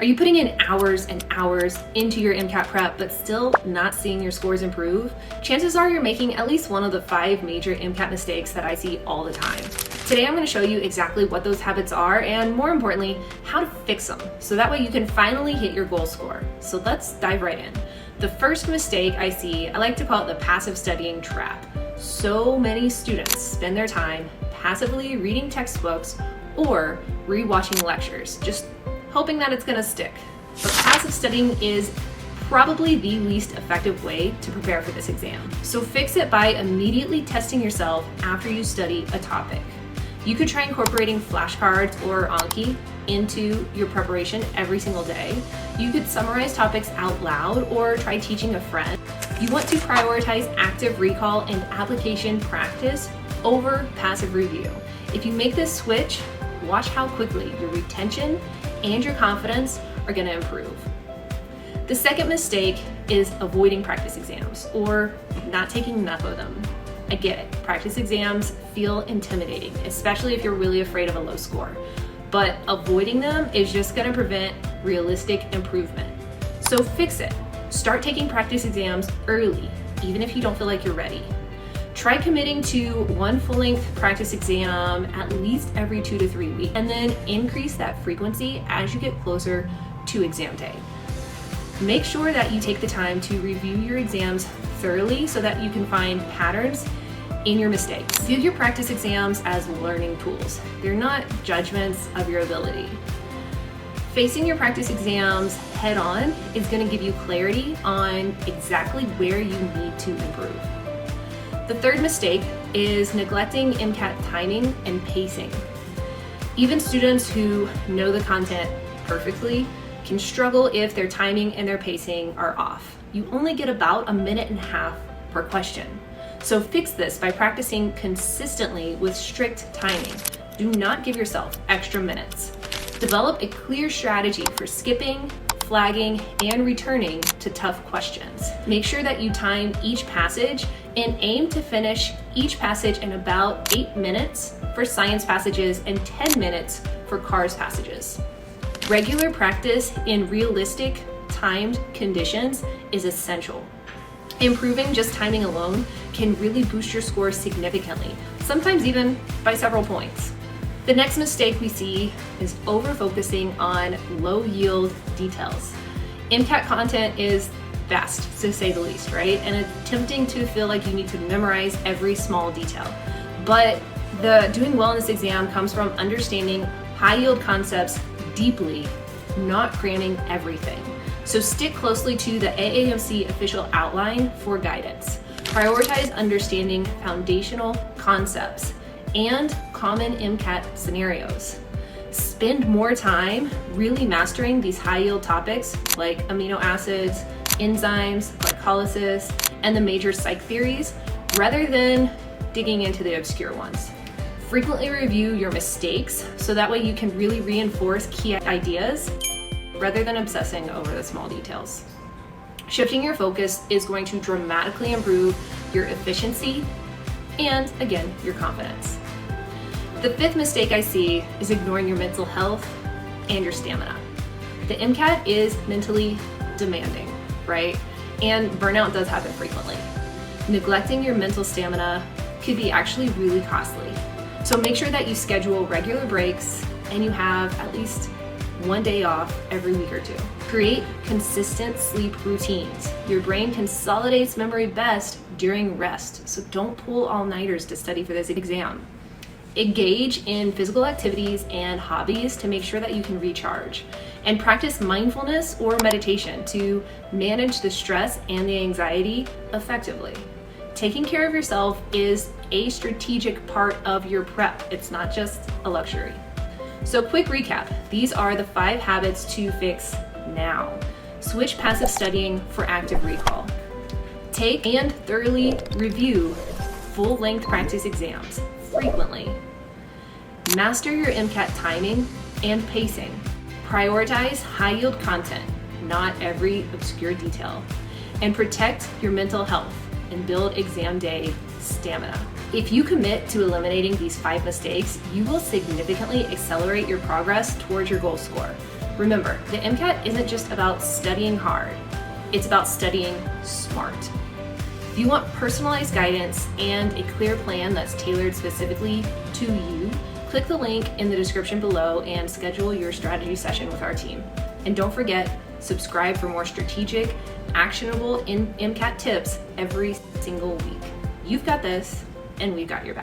Are you putting in hours and hours into your MCAT prep but still not seeing your scores improve? Chances are you're making at least one of the 5 major MCAT mistakes that I see all the time. Today I'm going to show you exactly what those habits are and, more importantly, how to fix them so that way you can finally hit your goal score. So let's dive right in. The first mistake I see, I like to call it the passive studying trap. So many students spend their time passively reading textbooks or rewatching lectures, just hoping that it's gonna stick. But passive studying is probably the least effective way to prepare for this exam. So fix it by immediately testing yourself after you study a topic. You could try incorporating flashcards or Anki into your preparation every single day. You could summarize topics out loud or try teaching a friend. You want to prioritize active recall and application practice over passive review. If you make this switch, watch how quickly your retention and your confidence are going to improve. The second mistake is avoiding practice exams or not taking enough of them. I get it, practice exams feel intimidating, especially if you're really afraid of a low score, but avoiding them is just going to prevent realistic improvement. So fix it. Start taking practice exams early, even if you don't feel like you're ready. Try committing to one full-length practice exam at least every 2 to 3 weeks, and then increase that frequency as you get closer to exam day. Make sure that you take the time to review your exams thoroughly so that you can find patterns in your mistakes. View your practice exams as learning tools. They're not judgments of your ability. Facing your practice exams head on is going to give you clarity on exactly where you need to improve. The third mistake is neglecting MCAT timing and pacing. Even students who know the content perfectly can struggle if their timing and their pacing are off. You only get about 1.5 minutes per question. So fix this by practicing consistently with strict timing. Do not give yourself extra minutes. Develop a clear strategy for skipping, flagging, and returning to tough questions. Make sure that you time each passage and aim to finish each passage in about 8 minutes for science passages and 10 minutes for cars passages. Regular practice in realistic, timed conditions is essential. Improving just timing alone can really boost your score significantly, sometimes even by several points. The next mistake we see is over-focusing on low-yield details. MCAT content is vast, to say the least, right? And it's tempting to feel like you need to memorize every small detail. But the doing well in this exam comes from understanding high-yield concepts deeply, not cramming everything. So stick closely to the AAMC official outline for guidance. Prioritize understanding foundational concepts and common MCAT scenarios. Spend more time really mastering these high-yield topics like amino acids, enzymes, glycolysis, and the major psych theories, rather than digging into the obscure ones. Frequently review your mistakes so that way you can really reinforce key ideas rather than obsessing over the small details. Shifting your focus is going to dramatically improve your efficiency and, again, your confidence. The fifth mistake I see is ignoring your mental health and your stamina. The MCAT is mentally demanding, right? And burnout does happen frequently. Neglecting your mental stamina could be actually really costly. So make sure that you schedule regular breaks and you have at least 1 day off every week or 2. Create consistent sleep routines. Your brain consolidates memory best during rest, so don't pull all-nighters to study for this exam. Engage in physical activities and hobbies to make sure that you can recharge. And practice mindfulness or meditation to manage the stress and the anxiety effectively. Taking care of yourself is a strategic part of your prep. It's not just a luxury. So quick recap, these are the 5 habits to fix now. Switch passive studying for active recall. Take and thoroughly review full-length practice exams frequently. Master your MCAT timing and pacing. Prioritize high-yield content, not every obscure detail. And protect your mental health and build exam day stamina. If you commit to eliminating these 5 mistakes, you will significantly accelerate your progress towards your goal score. Remember, the MCAT isn't just about studying hard, it's about studying smart. If you want personalized guidance and a clear plan that's tailored specifically to you, click the link in the description below and schedule your strategy session with our team. And don't forget, subscribe for more strategic, actionable MCAT tips every single week. You've got this, and we've got your back.